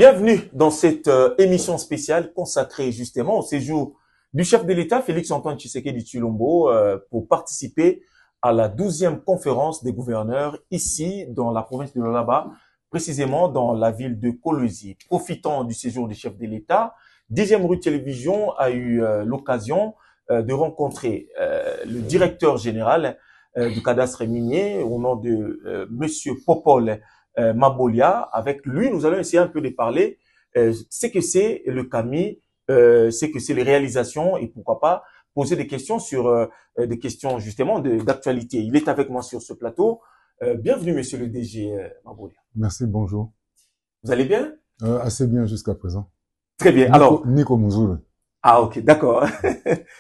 Bienvenue dans cette émission spéciale consacrée justement au séjour du chef de l'État, Félix-Antoine Tshisekedi Tshilombo, pour participer à la 12e conférence des gouverneurs ici dans la province de Lualaba, précisément dans la ville de Kolwezi. Profitant du séjour du chef de l'État, 10e rue Télévision a eu l'occasion de rencontrer le directeur général du cadastre minier au nom de Monsieur Popol Mabolia. Avec lui, nous allons essayer un peu de parler ce que c'est le CAMI, ce que c'est les réalisations et pourquoi pas poser des questions sur des questions justement d'actualité. Il est avec moi sur ce plateau. Bienvenue, monsieur le DG Mabolia. Merci, bonjour. Vous allez bien? Assez bien jusqu'à présent. Très bien. Alors, Nico Mouzoul. Ah, ok, d'accord.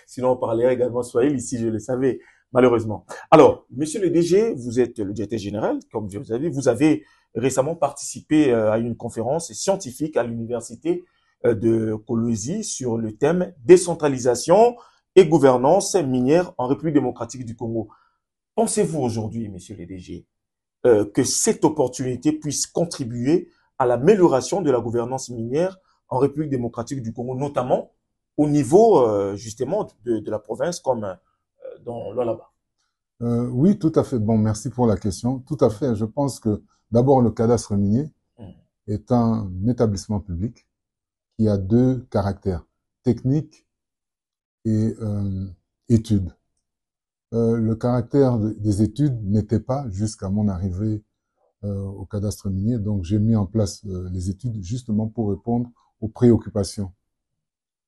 Sinon, on parlerait également Swahili si je le savais, malheureusement. Alors, monsieur le DG, vous êtes le directeur général, comme vous avez récemment participé à une conférence scientifique à l'université de Kolwezi sur le thème décentralisation et gouvernance minière en République démocratique du Congo. Pensez-vous aujourd'hui, monsieur le DG, que cette opportunité puisse contribuer à l'amélioration de la gouvernance minière en République démocratique du Congo, notamment au niveau justement de la province comme dans Lualaba? Oui, tout à fait. Bon, merci pour la question. Tout à fait. Je pense que d'abord, le cadastre minier est un établissement public qui a deux caractères, technique et études. Le caractère des études n'était pas jusqu'à mon arrivée au cadastre minier, donc j'ai mis en place les études justement pour répondre aux préoccupations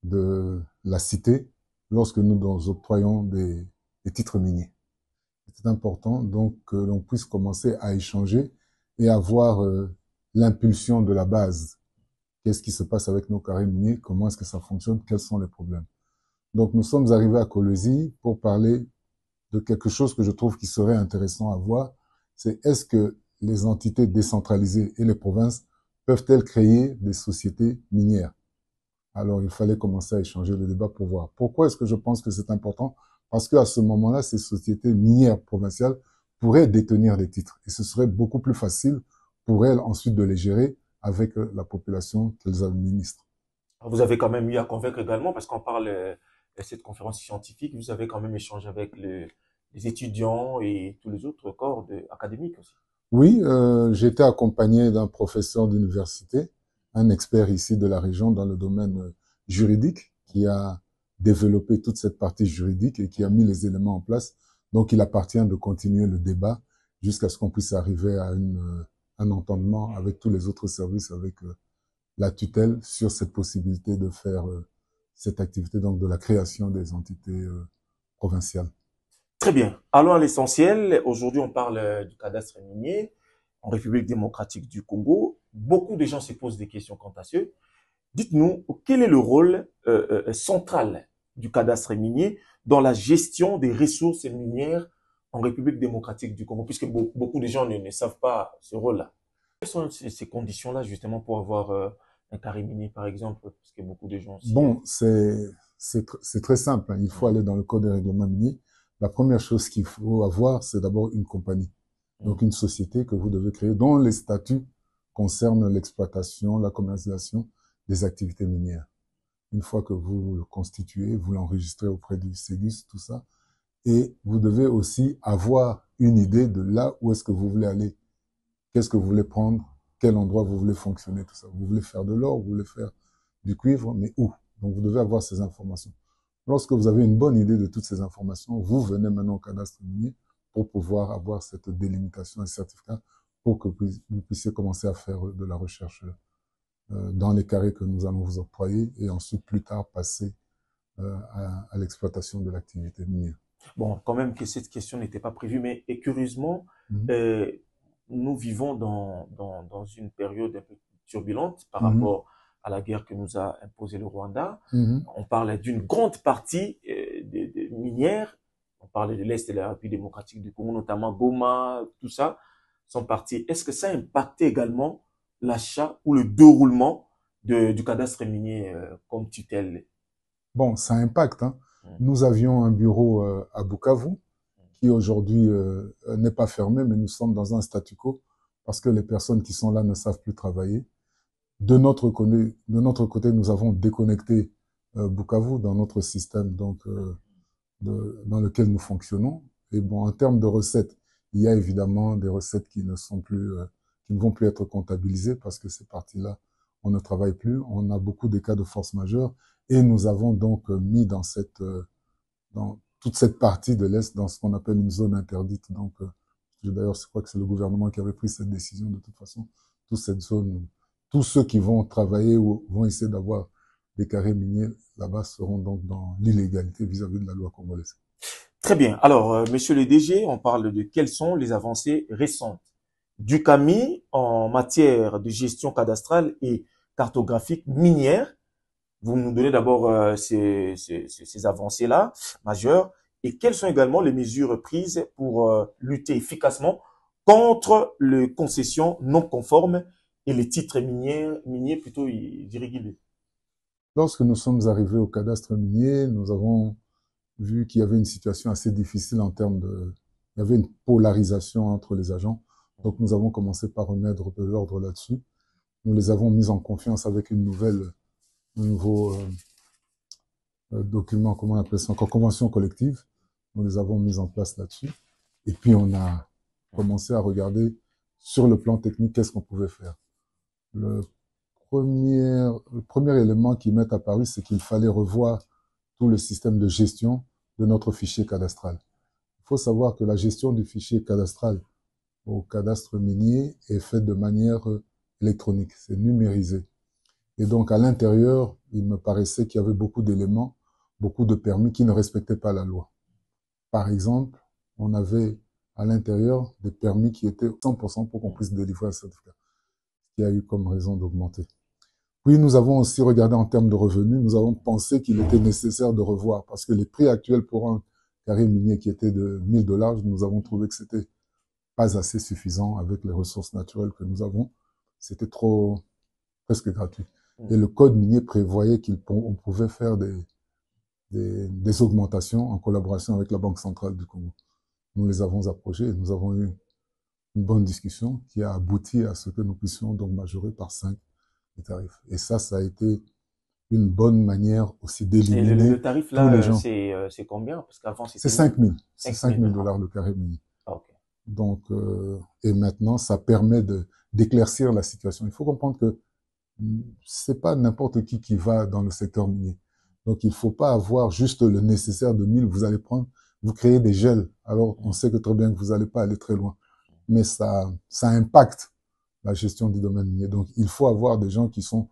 de la cité lorsque nous octroyons des titres miniers. C'est important donc que l'on puisse commencer à échanger et à voir l'impulsion de la base. Qu'est-ce qui se passe avec nos carrés miniers? Comment est-ce que ça fonctionne? Quels sont les problèmes? Donc nous sommes arrivés à Kolwezi pour parler de quelque chose que je trouve qui serait intéressant à voir. C'est est-ce que les entités décentralisées et les provinces peuvent-elles créer des sociétés minières? Alors, il fallait commencer à échanger le débat pour voir. Pourquoi est-ce que je pense que c'est important? Parce qu'à ce moment-là, ces sociétés minières provinciales pourraient détenir des titres. Et ce serait beaucoup plus facile pour elles ensuite de les gérer avec la population qu'elles administrent. Vous avez quand même eu à convaincre également, parce qu'on parle de cette conférence scientifique, vous avez quand même échangé avec les étudiants et tous les autres corps académiques aussi. Oui, j'ai été accompagné d'un professeur d'université, un expert ici de la région dans le domaine juridique, qui a développé toute cette partie juridique et qui a mis les éléments en place. Donc, il appartient de continuer le débat jusqu'à ce qu'on puisse arriver à un entendement avec tous les autres services, avec la tutelle sur cette possibilité de faire cette activité, donc de la création des entités provinciales. Très bien. Allons à l'essentiel. Aujourd'hui, on parle du cadastre minier en République démocratique du Congo. Beaucoup de gens se posent des questions quant à ce. Dites-nous, quel est le rôle central du cadastre minier dans la gestion des ressources minières en République démocratique du Congo, puisque beaucoup de gens ne savent pas ce rôle-là. Quelles sont ces conditions-là, justement, pour avoir un carré minier, par exemple, parce que beaucoup de gens... Bon, c'est très simple. Il faut aller dans le code des règlements miniers. La première chose qu'il faut avoir, c'est d'abord une compagnie. Donc, une société que vous devez créer, dont les statuts concernent l'exploitation, la commercialisation des activités minières. Une fois que vous le constituez, vous l'enregistrez auprès du SEGUS, tout ça. Et vous devez aussi avoir une idée de là où est-ce que vous voulez aller. Qu'est-ce que vous voulez prendre? Quel endroit vous voulez fonctionner, tout ça. Vous voulez faire de l'or, vous voulez faire du cuivre, mais où? Donc, vous devez avoir ces informations. Lorsque vous avez une bonne idée de toutes ces informations, vous venez maintenant au cadastre minier pour pouvoir avoir cette délimitation et certificat pour que vous puissiez commencer à faire de la recherche dans les carrés que nous allons vous octroyer et ensuite plus tard passer à l'exploitation de l'activité minière. Bon, quand même que cette question n'était pas prévue, mais et curieusement, nous vivons dans une période un peu turbulente par rapport à la guerre que nous a imposé le Rwanda. On parle d'une grande partie des minières, on parle de l'Est de la République démocratique du Congo, notamment Goma, tout ça, sont partis. Est-ce que ça a impacté également l'achat ou le déroulement du cadastre minier comme tutelle? Bon, ça impacte. Hein. Nous avions un bureau à Bukavu qui aujourd'hui n'est pas fermé, mais nous sommes dans un statu quo parce que les personnes qui sont là ne savent plus travailler. De notre côté, nous avons déconnecté Bukavu dans notre système dans lequel nous fonctionnons. Et bon, en termes de recettes, il y a évidemment des recettes qui qui ne vont plus être comptabilisées parce que ces parties-là, on ne travaille plus. On a beaucoup de cas de force majeure et nous avons donc mis dans toute cette partie de l'Est dans ce qu'on appelle une zone interdite. Donc, d'ailleurs, je crois que c'est le gouvernement qui avait pris cette décision de toute façon. Toute cette zone, tous ceux qui vont travailler ou vont essayer d'avoir des carrés miniers là-bas seront donc dans l'illégalité vis-à-vis de la loi congolaise. Très bien. Alors, monsieur le DG, on parle de quelles sont les avancées récentes du CAMI en matière de gestion cadastrale et cartographique minière. Vous nous donnez d'abord ces avancées-là majeures et quelles sont également les mesures prises pour lutter efficacement contre les concessions non conformes et les titres miniers plutôt irréguliers. Lorsque nous sommes arrivés au cadastre minier, nous avons vu qu'il y avait une situation assez difficile il y avait une polarisation entre les agents. Donc nous avons commencé par remettre de l'ordre là-dessus. Nous les avons mis en confiance avec un nouveau document, comment on appelle ça encore, convention collective. Nous les avons mis en place là-dessus. Et puis on a commencé à regarder sur le plan technique qu'est-ce qu'on pouvait faire. Le premier élément qui m'est apparu, c'est qu'il fallait revoir tout le système de gestion de notre fichier cadastral. Il faut savoir que la gestion du fichier cadastral au cadastre minier est faite de manière électronique, c'est numérisé. Et donc à l'intérieur, il me paraissait qu'il y avait beaucoup d'éléments, beaucoup de permis qui ne respectaient pas la loi. Par exemple, on avait à l'intérieur des permis qui étaient 100% pour qu'on puisse délivrer un certificat, ce qui a eu comme raison d'augmenter. Puis nous avons aussi regardé en termes de revenus, nous avons pensé qu'il était nécessaire de revoir parce que les prix actuels pour un carré minier qui était de $1000, nous avons trouvé que c'était pas assez suffisant avec les ressources naturelles que nous avons. C'était presque gratuit. Et le code minier prévoyait qu'on pouvait faire des augmentations en collaboration avec la Banque centrale du Congo. Nous les avons approchés et nous avons eu une bonne discussion qui a abouti à ce que nous puissions donc majorer par 5 les tarifs. Et ça a été une bonne manière aussi d'éliminer le tarif tous les là, gens. c'est combien? Parce qu'avant C'est c'était 5 000. C'est 5 5 000. 000 dollars le carré minier. Ah, ok. Donc, et maintenant, ça permet d'éclaircir la situation. Il faut comprendre que c'est pas n'importe qui va dans le secteur minier. Donc, il faut pas avoir juste le nécessaire de 1000. Vous allez prendre, vous créez des gels. Alors, on sait que très bien que vous allez pas aller très loin. Mais ça impacte la gestion du domaine minier. Donc, il faut avoir des gens qui sont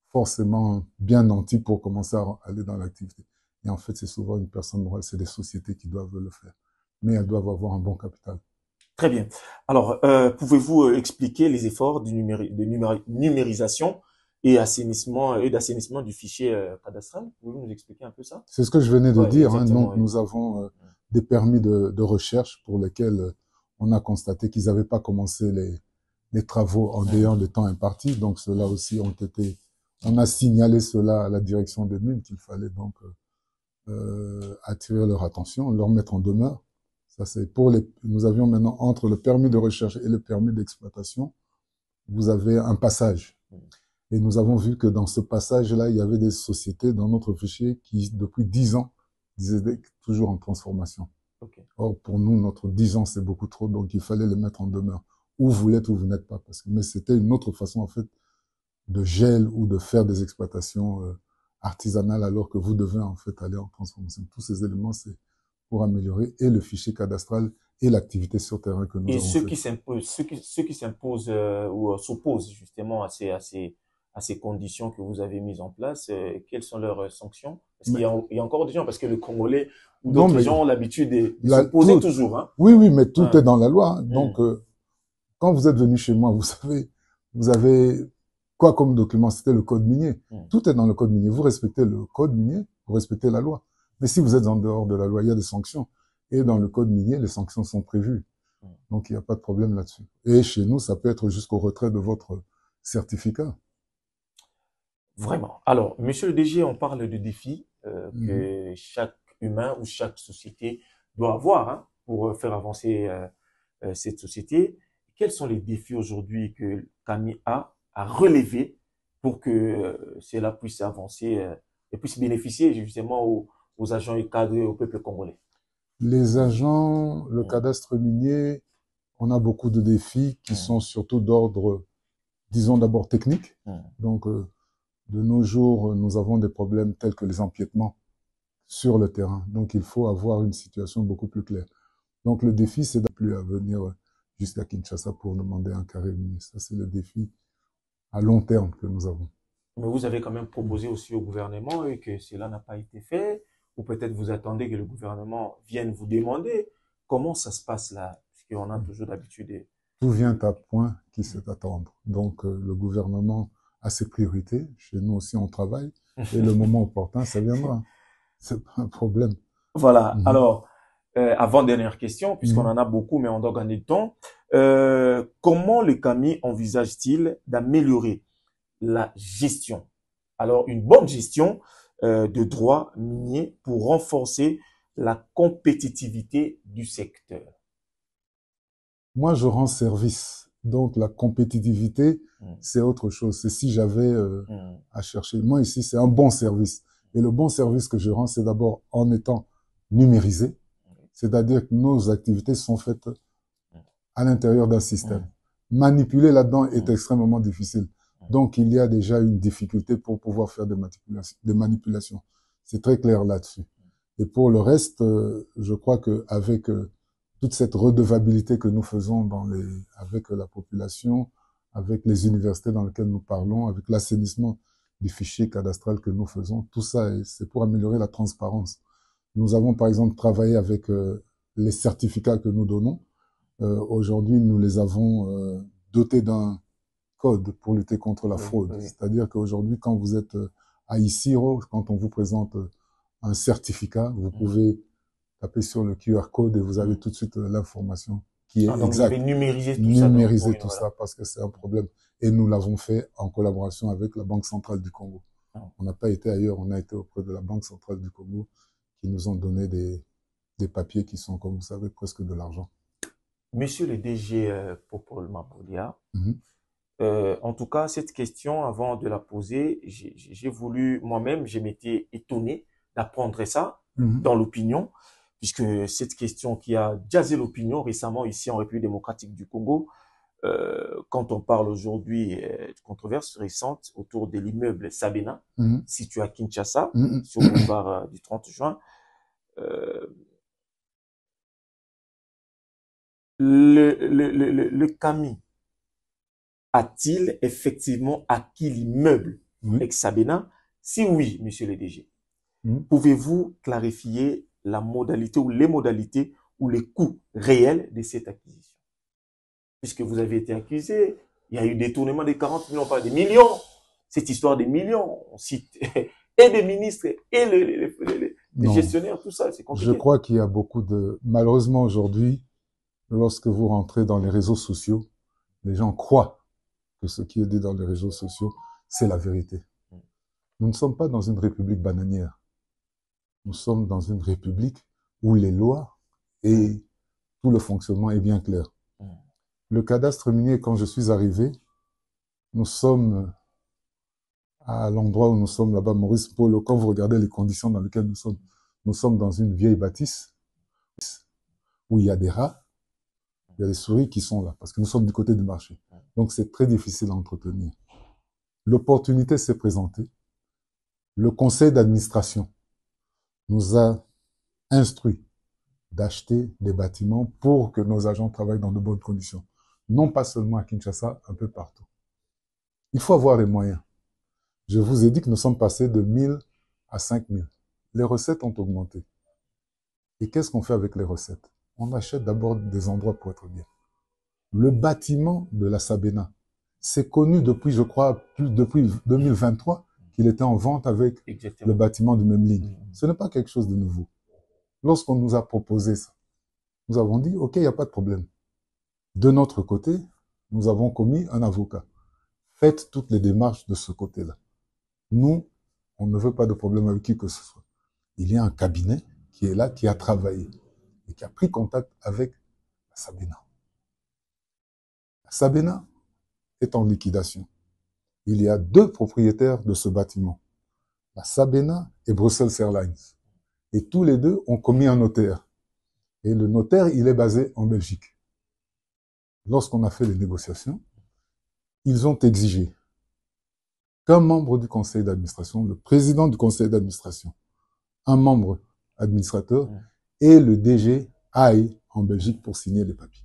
forcément bien nantis pour commencer à aller dans l'activité. Et en fait, c'est souvent une personne morale, c'est des sociétés qui doivent le faire. Mais elles doivent avoir un bon capital. Très bien. Alors, pouvez-vous expliquer les efforts de numérisation et d'assainissement du fichier cadastral? Pouvez-vous nous expliquer un peu ça? C'est ce que je venais de Ouais, dire. Hein. exactement. Donc, Oui. nous avons des permis de recherche pour lesquels on a constaté qu'ils n'avaient pas commencé les travaux en dehors des temps impartis. Donc, ceux-là aussi on a signalé cela à la direction des mines qu'il fallait donc attirer leur attention, leur mettre en demeure. Ça, c'est nous avions maintenant entre le permis de recherche et le permis d'exploitation, vous avez un passage. Et nous avons vu que dans ce passage-là, il y avait des sociétés dans notre fichier qui, depuis 10 ans, disaient toujours en transformation. Okay. Or, pour nous, notre 10 ans, c'est beaucoup trop, donc il fallait les mettre en demeure. Ou vous l'êtes ou vous n'êtes pas. Mais c'était une autre façon, en fait, de gel ou de faire des exploitations artisanales alors que vous devez, en fait, aller en transformation. Tous ces éléments, c'est pour améliorer et le fichier cadastral et l'activité sur terrain que nous avons fait. Et ceux qui s'imposent ou s'opposent justement à ces conditions que vous avez mises en place, quelles sont leurs sanctions? Parce qu'il y a encore des gens, parce que le Congolais ou d'autres gens ont l'habitude de s'opposer toujours. Hein? Oui, mais tout est dans la loi. Donc, quand vous êtes venu chez moi, vous avez quoi comme document? C'était le code minier. Tout est dans le code minier. Vous respectez le code minier, vous respectez la loi. Mais si vous êtes en dehors de la loi, il y a des sanctions. Et dans le code minier, les sanctions sont prévues. Donc, il n'y a pas de problème là-dessus. Et chez nous, ça peut être jusqu'au retrait de votre certificat. Vraiment. Alors, monsieur le DG, on parle de défis que chaque humain ou chaque société doit avoir hein, pour faire avancer cette société. Quels sont les défis aujourd'hui que CAMI a à relever pour que cela puisse avancer et puisse bénéficier justement aux agents et cadres et au peuple congolais. Les agents, le cadastre minier, on a beaucoup de défis qui sont surtout d'ordre, disons d'abord technique. Donc, de nos jours, nous avons des problèmes tels que les empiètements sur le terrain. Donc, il faut avoir une situation beaucoup plus claire. Donc, le défi, c'est de plus à venir jusqu'à Kinshasa pour demander un carré minier. Ça, c'est le défi à long terme que nous avons. Mais vous avez quand même proposé aussi au gouvernement et que cela n'a pas été fait, ou peut-être vous attendez que le gouvernement vienne vous demander comment ça se passe là, parce qu'on a toujours d'habitude. Tout vient à point qui sait attendre. Donc, le gouvernement a ses priorités. Chez nous aussi, on travaille. Et le moment opportun, ça viendra. C'est pas un problème. Voilà. Alors, avant-dernière question, puisqu'on en a beaucoup, mais on doit gagner le temps. Comment le CAMI envisage-t-il d'améliorer la gestion? Alors, une bonne gestion de droits miniers pour renforcer la compétitivité du secteur. Moi, je rends service. Donc, la compétitivité, c'est autre chose. C'est si j'avais à chercher. Moi, ici, c'est un bon service. Et le bon service que je rends, c'est d'abord en étant numérisé. C'est-à-dire que nos activités sont faites à l'intérieur d'un système. Manipuler là-dedans est extrêmement difficile. Donc, il y a déjà une difficulté pour pouvoir faire des manipulations. C'est très clair là-dessus. Et pour le reste, je crois qu'avec toute cette redevabilité que nous faisons avec la population, avec les universités dans lesquelles nous parlons, avec l'assainissement des fichiers cadastrales que nous faisons, tout ça, c'est pour améliorer la transparence. Nous avons par exemple travaillé avec les certificats que nous donnons. Aujourd'hui, nous les avons dotés d'un code pour lutter contre la fraude. C'est-à-dire qu'aujourd'hui, quand vous êtes à ICIRO, quand on vous présente un certificat, vous pouvez taper sur le QR code et vous avez tout de suite l'information qui est donc exacte. Vous avez numérisé tout numériser tout ça parce que c'est un problème. Et nous l'avons fait en collaboration avec la Banque centrale du Congo. On n'a pas été ailleurs, on a été auprès de la Banque centrale du Congo qui nous ont donné des papiers qui sont, comme vous savez, presque de l'argent. Monsieur le DG Popol Mabolia, en tout cas, cette question, avant de la poser, j'ai voulu, moi-même, je m'étais étonné d'apprendre ça dans l'opinion, puisque cette question qui a jazzé l'opinion récemment ici en République démocratique du Congo, quand on parle aujourd'hui de controverses récentes autour de l'immeuble Sabena, situé à Kinshasa, sur le boulevard du 30 juin, le CAMI a-t-il effectivement acquis l'immeuble ex-Sabena? Si oui, monsieur le DG, pouvez-vous clarifier la modalité ou les modalités ou les coûts réels de cette acquisition? Puisque vous avez été accusé, il y a eu détournement de 40 millions, pas des millions. Cette histoire des millions, on cite et des ministres et les gestionnaires, tout ça, c'est compliqué. Je crois qu'il y a beaucoup de... Malheureusement, aujourd'hui, lorsque vous rentrez dans les réseaux sociaux, les gens croient que ce qui est dit dans les réseaux sociaux, c'est la vérité. Nous ne sommes pas dans une république bananière. Nous sommes dans une république où les lois et tout le fonctionnement est bien clair. Le cadastre minier, quand je suis arrivé, nous sommes à l'endroit où nous sommes là-bas, Maurice Polo. Quand vous regardez les conditions dans lesquelles nous sommes dans une vieille bâtisse où il y a des rats, il y a des souris qui sont là, parce que nous sommes du côté du marché. Donc c'est très difficile à entretenir. L'opportunité s'est présentée. Le conseil d'administration nous a instruit d'acheter des bâtiments pour que nos agents travaillent dans de bonnes conditions. Non pas seulement à Kinshasa, un peu partout. Il faut avoir les moyens. Je vous ai dit que nous sommes passés de 1000 à 5000. Les recettes ont augmenté. Et qu'est-ce qu'on fait avec les recettes? On achète d'abord des endroits pour être bien. Le bâtiment de la Sabena, c'est connu depuis, je crois, depuis 2023, qu'il était en vente avec le bâtiment de même ligne. Ce n'est pas quelque chose de nouveau. Lorsqu'on nous a proposé ça, nous avons dit, OK, il n'y a pas de problème. De notre côté, nous avons commis un avocat. Faites toutes les démarches de ce côté-là. Nous, on ne veut pas de problème avec qui que ce soit. Il y a un cabinet qui est là, qui a travaillé et qui a pris contact avec Sabena. Sabena est en liquidation. il y a deux propriétaires de ce bâtiment, la Sabena et Brussels Airlines. Et tous les deux ont commis un notaire. Et le notaire, il est basé en Belgique. Lorsqu'on a fait les négociations, ils ont exigé qu'un membre du conseil d'administration, le président du conseil d'administration, un membre administrateur et le DG aillent en Belgique pour signer les papiers.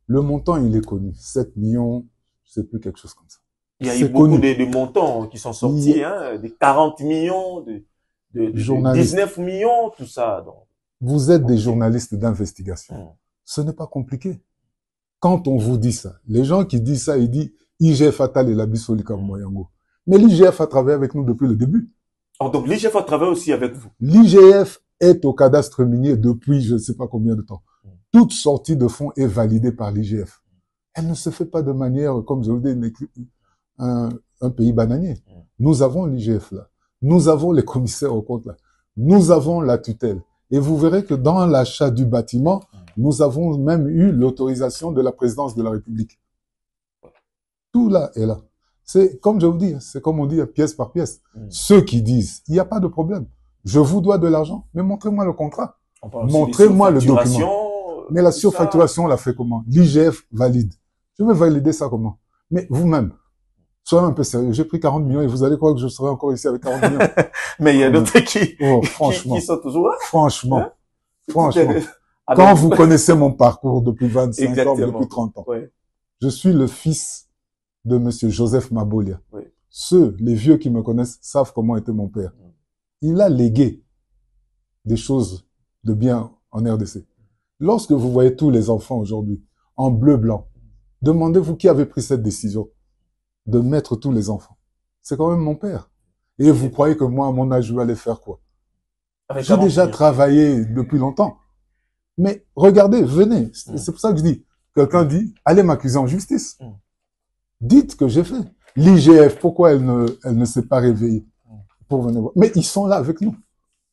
Le montant, il est connu, 7 millions, je ne sais plus, quelque chose comme ça. Il y a eu beaucoup de montants qui sont sortis, des 40 millions, de 19 millions, tout ça. Donc. Vous êtes des journalistes d'investigation. Ce n'est pas compliqué. Quand on vous dit ça, les gens qui disent ça, ils disent IGF Atal et la Bissolika Moyango. Mais l'IGF a travaillé avec nous depuis le début. Oh, donc l'IGF a travaillé aussi avec vous. L'IGF est au cadastre minier depuis je ne sais pas combien de temps. Toute sortie de fonds est validée par l'IGF. Elle ne se fait pas de manière, comme je vous dis, un pays bananier. Nous avons l'IGF là. Nous avons les commissaires au compte là. Nous avons la tutelle. Et vous verrez que dans l'achat du bâtiment, nous avons même eu l'autorisation de la présidence de la République. Tout là est là. C'est comme je vous dis, c'est comme on dit pièce par pièce. Ceux qui disent, il n'y a pas de problème. Je vous dois de l'argent, mais montrez-moi le contrat. Montrez-moi le document. Mais la surfacturation, on l'a fait comment? L'IGF valide. Je vais valider ça comment? Mais vous-même, soyez un peu sérieux. J'ai pris 40 millions et vous allez croire que je serai encore ici avec 40 millions. Mais il y a d'autres qui sont toujours là. Franchement. Quand vous connaissez mon parcours depuis 25 ans, depuis 30 ans, je suis le fils de monsieur Joseph Mabolia. Les vieux qui me connaissent savent comment était mon père. Il a légué des choses de bien en RDC. Lorsque vous voyez tous les enfants aujourd'hui en bleu-blanc, demandez-vous qui avait pris cette décision de mettre tous les enfants. C'est quand même mon père. Et vous croyez que moi, à mon âge, je vais aller faire quoi? J'ai déjà travaillé depuis longtemps. Mais regardez, venez. C'est pour ça que je dis, quelqu'un dit, allez m'accuser en justice. Dites que j'ai fait. L'IGF, pourquoi elle ne s'est pas réveillée pour venir voir? Mais ils sont là avec nous.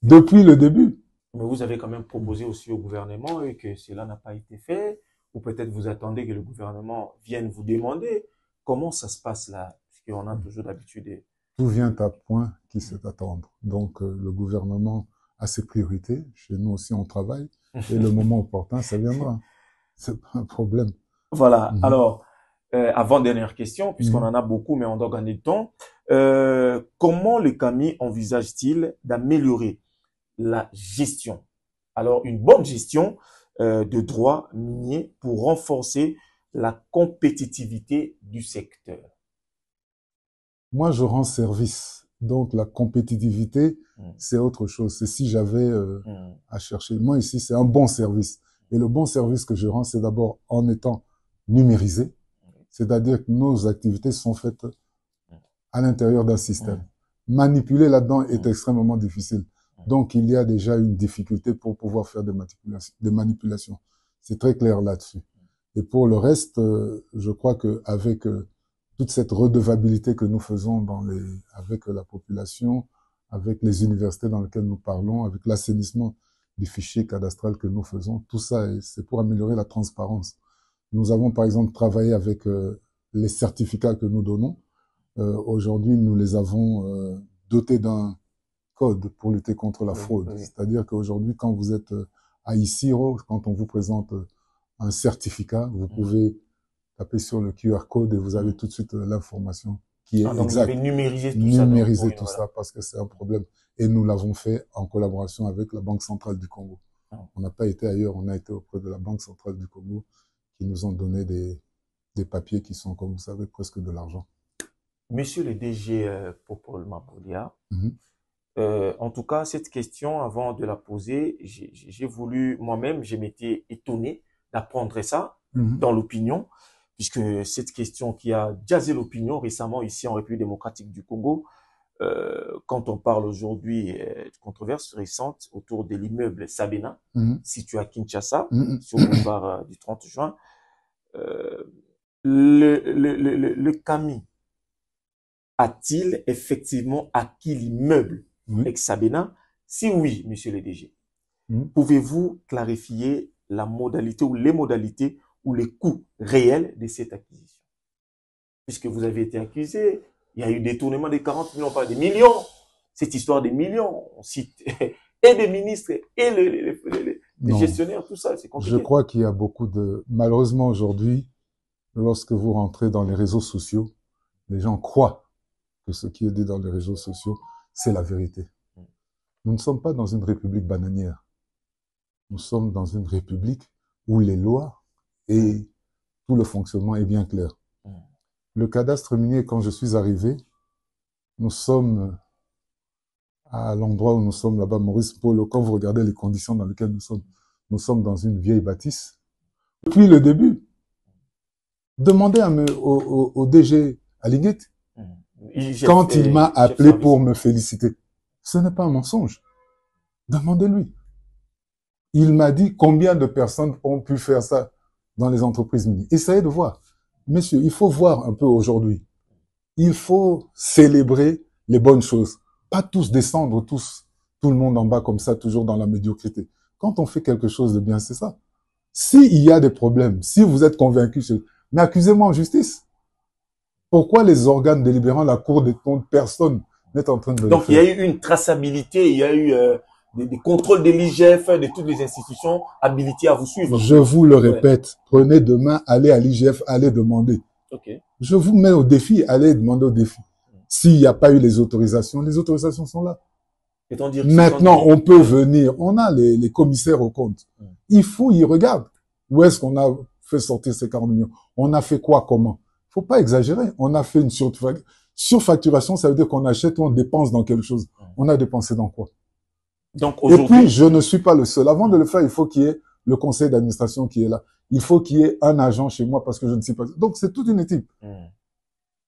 Depuis le début. Mais vous avez quand même proposé aussi au gouvernement et que cela n'a pas été fait. Ou peut-être vous attendez que le gouvernement vienne vous demander. Comment ça se passe là? Parce qu'on a toujours d'habitude. Tout vient à point qui sait attendre. Donc, le gouvernement a ses priorités. Chez nous aussi, on travaille. Et le moment opportun, ça viendra. C'est pas un problème. Voilà. Alors, avant-dernière question, puisqu'on en a beaucoup, mais on doit gagner de temps. Comment le CAMI envisage-t-il d'améliorer la gestion? Alors, une bonne gestion de droits miniers pour renforcer la compétitivité du secteur. Moi, je rends service. Donc, la compétitivité, c'est autre chose. C'est si j'avais à chercher. Moi, ici, c'est un bon service. Et le bon service que je rends, c'est d'abord en étant numérisé. C'est-à-dire que nos activités sont faites à l'intérieur d'un système. Manipuler là-dedans est extrêmement difficile. Donc, il y a déjà une difficulté pour pouvoir faire des manipulations. C'est très clair là-dessus. Et pour le reste, je crois que avec toute cette redevabilité que nous faisons avec la population, avec les universités dans lesquelles nous parlons, avec l'assainissement des fichiers cadastrales que nous faisons, tout ça, c'est pour améliorer la transparence. Nous avons par exemple travaillé avec les certificats que nous donnons. Aujourd'hui, nous les avons dotés d'un code pour lutter contre la fraude. C'est-à-dire qu'aujourd'hui, quand vous êtes à ICIRO, quand on vous présente un certificat, vous pouvez taper sur le QR code et vous avez tout de suite l'information qui est exacte. Donc vous avez numérisé tout ça parce que c'est un problème. Et nous l'avons fait en collaboration avec la Banque centrale du Congo. On n'a pas été ailleurs, on a été auprès de la Banque centrale du Congo qui nous ont donné des papiers qui sont, comme vous savez, presque de l'argent. Monsieur le DG Popol Mabolia, en tout cas, cette question, avant de la poser, j'ai voulu, moi-même, je m'étais étonné d'apprendre ça dans l'opinion, puisque cette question qui a jazzé l'opinion récemment ici en République démocratique du Congo, quand on parle aujourd'hui de controverses récentes autour de l'immeuble Sabena, situé à Kinshasa, sur le boulevard du 30 juin, le CAMI a-t-il effectivement acquis l'immeuble ex-Sabena? Si oui, monsieur le DG, pouvez-vous clarifier la modalité ou les modalités ou les coûts réels de cette acquisition? Puisque vous avez été accusé Il y a eu des détournements de 40 millions, pas des millions. Cette histoire des millions, on cite et des ministres et les gestionnaires, tout ça, c'est compliqué. Je crois qu'il y a beaucoup de... Malheureusement, aujourd'hui, lorsque vous rentrez dans les réseaux sociaux, les gens croient que ce qui est dit dans les réseaux sociaux, c'est la vérité. Nous ne sommes pas dans une république bananière. Nous sommes dans une république où les lois et tout le fonctionnement est bien clair. Le cadastre minier, quand je suis arrivé, nous sommes à l'endroit où nous sommes là-bas, Maurice Polo, quand vous regardez les conditions dans lesquelles nous sommes dans une vieille bâtisse. Depuis le début, demandez au DG Alighet, quand il m'a appelé pour me féliciter. Ce n'est pas un mensonge. Demandez-lui. Il m'a dit combien de personnes ont pu faire ça dans les entreprises minières. Essayez de voir. Messieurs, il faut voir un peu aujourd'hui. Il faut célébrer les bonnes choses. Pas tous descendre, tout le monde en bas comme ça, toujours dans la médiocrité. Quand on fait quelque chose de bien, c'est ça. S'il y a des problèmes, si vous êtes convaincus, mais accusez-moi en justice. Pourquoi les organes délibérants, la Cour des comptes, personne n'est en train de le faire? Donc, il y a eu une traçabilité, il y a eu des contrôles de l'IGF, de toutes les institutions habilitées à vous suivre. Je vous le répète, prenez demain, allez à l'IGF, allez demander. Okay. Je vous mets au défi, allez demander au défi. S'il n'y a pas eu les autorisations sont là. Maintenant, on peut venir, on a les commissaires aux comptes. Il faut, ils regardent. Où est-ce qu'on a fait sortir ces 40 millions? On a fait quoi, comment? Faut pas exagérer. On a fait une surfacturation, ça veut dire qu'on achète ou on dépense dans quelque chose. On a dépensé dans quoi? Donc, et puis, je ne suis pas le seul. Avant de le faire, il faut qu'il y ait le conseil d'administration qui est là. Il faut qu'il y ait un agent chez moi parce que je ne sais pas. Donc, c'est toute une équipe.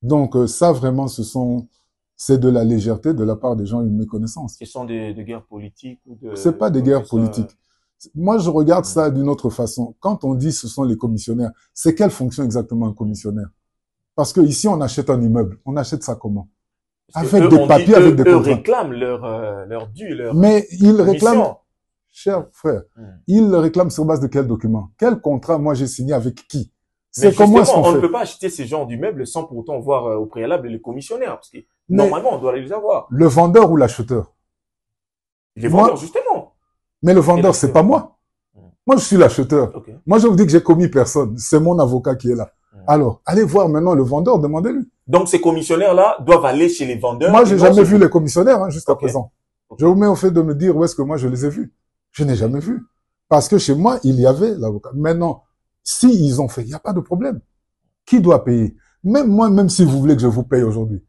Donc, ça, vraiment, c'est de la légèreté de la part des gens, une méconnaissance. Ce sont des guerres politiques ou de... C'est pas des guerres politiques. Moi, je regarde ça d'une autre façon. Quand on dit ce sont les commissionnaires, c'est quelle fonction exactement un commissionnaire? Parce que ici, on achète un immeuble. On achète ça comment? Avec des papiers, avec des contrats. Eux réclament leur dû, mais ils réclament, cher frère, ils le réclament sur base de quel document? Quel contrat, moi, j'ai signé avec qui? C'est comment est-ce qu'on fait? On ne peut pas acheter ces genres d'immeubles sans pour autant voir au préalable les commissionnaires, parce que normalement, on doit les avoir. Le vendeur ou l'acheteur? Les vendeurs, justement. Mais le vendeur, c'est pas moi. Moi, je suis l'acheteur. Okay. Moi, je vous dis que j'ai commis personne. C'est mon avocat qui est là. Alors, allez voir maintenant le vendeur, demandez-lui. Donc, ces commissionnaires-là doivent aller chez les vendeurs. Moi, j'ai jamais vu les commissionnaires, jusqu'à présent. Je vous mets au fait de me dire où est-ce que moi je les ai vus. Je n'ai jamais vu. Parce que chez moi, il y avait l'avocat. Maintenant, si ils ont fait, il n'y a pas de problème. Qui doit payer? Même moi, même si vous voulez que je vous paye aujourd'hui.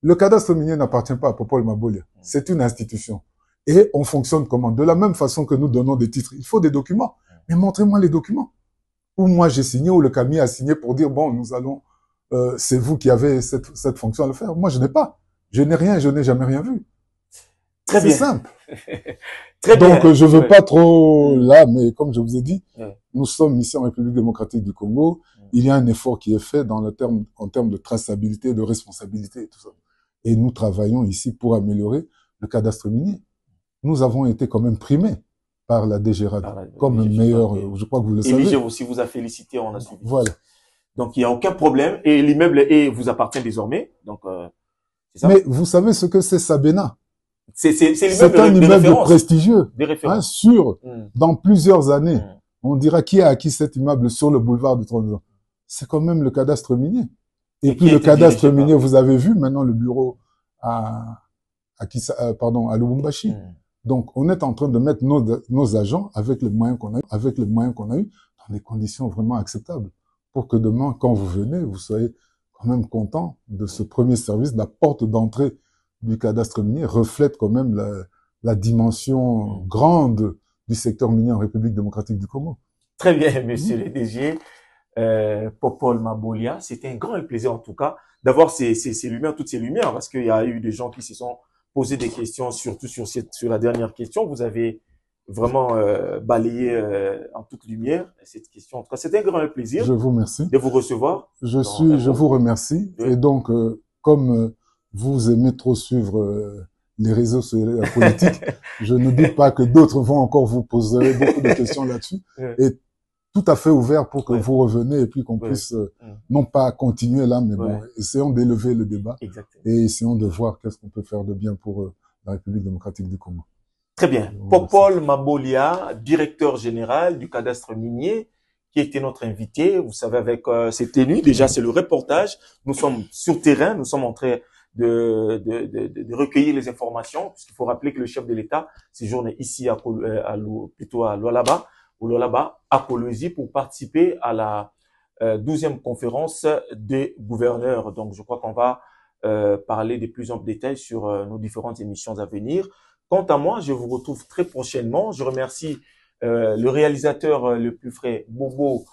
Le cadastre minier n'appartient pas à Popol Mabolia. C'est une institution. Et on fonctionne comment? De la même façon que nous donnons des titres. Il faut des documents. Mais montrez-moi les documents. Ou moi j'ai signé, ou le CAMI a signé pour dire, bon, nous allons, c'est vous qui avez cette fonction à le faire. Moi, je n'ai pas. Je n'ai rien, je n'ai jamais rien vu. Très bien. C'est simple. Très bien. Donc, je veux pas trop là, mais comme je vous ai dit, nous sommes ici en République démocratique du Congo. Il y a un effort qui est fait en termes de traçabilité, de responsabilité et tout ça. Et nous travaillons ici pour améliorer le cadastre minier. Nous avons été quand même primés par la DGRAD comme meilleur, je crois que vous le savez. Et l'IGF aussi vous a félicité, on a suivi. Voilà. Donc, il n'y a aucun problème et l'immeuble vous appartient désormais. Donc, c'est ça. Mais vous savez ce que c'est Sabena? C'est un immeuble prestigieux, sûr. Dans plusieurs années, on dira qui a acquis cet immeuble sur le boulevard du Trône. C'est quand même le cadastre minier. Et puis le cadastre minier, vous avez vu maintenant le bureau à Lubumbashi. Donc, on est en train de mettre nos agents avec les moyens qu'on a eu, dans des conditions vraiment acceptables. Pour que demain, quand vous venez, vous soyez quand même content de ce premier service. La porte d'entrée du cadastre minier reflète quand même la dimension grande du secteur minier en République démocratique du Congo. Très bien, monsieur le DG. Popol Mabolia, c'était un grand plaisir en tout cas d'avoir ces lumières, toutes ces lumières, parce qu'il y a eu des gens qui se sont posé des questions, surtout sur la dernière question. Vous avez vraiment balayé en toute lumière cette question. En tout cas, c'était un grand plaisir. Je vous remercie de vous recevoir. Je vous remercie. Oui. Et donc, comme vous aimez trop suivre les réseaux politiques, je ne doute pas que d'autres vont encore vous poser beaucoup de questions là-dessus. Oui. Et tout à fait ouvert pour que Ouais. vous reveniez et puis qu'on Ouais. puisse, non pas continuer là, mais Ouais. bon, essayons d'élever le débat Exactement. et essayons de voir qu'est-ce qu'on peut faire de bien pour la République démocratique du Congo. Très bien. Popol Mabolia, directeur général du cadastre minier, qui était notre invité. Vous savez, avec ses tenues, déjà, c'est le reportage. Nous sommes sur terrain, nous sommes en train de recueillir les informations, puisqu'il faut rappeler que le chef de l'État séjourne ici plutôt à Lualaba, à Kolwezi, pour participer à la 12e conférence des gouverneurs. Donc, je crois qu'on va parler de plus en plus détails sur nos différentes émissions à venir. Quant à moi, je vous retrouve très prochainement. Je remercie le réalisateur le plus frais, Bobo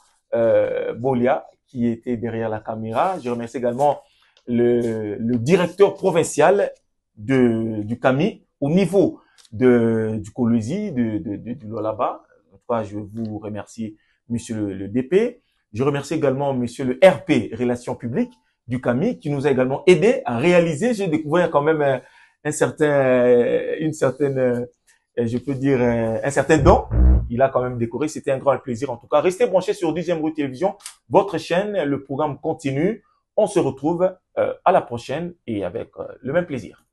Bolia, qui était derrière la caméra. Je remercie également le directeur provincial du CAMI au niveau du Kolwezi, du Lualaba. En tout cas, je vous remercie, monsieur le DP. Je remercie également monsieur le RP, Relations publiques du CAMI, qui nous a également aidé à réaliser. J'ai découvert quand même un certain don. Il a quand même décoré. C'était un grand plaisir. En tout cas, restez branchés sur 10e Rue Télévision, votre chaîne. Le programme continue. On se retrouve à la prochaine et avec le même plaisir.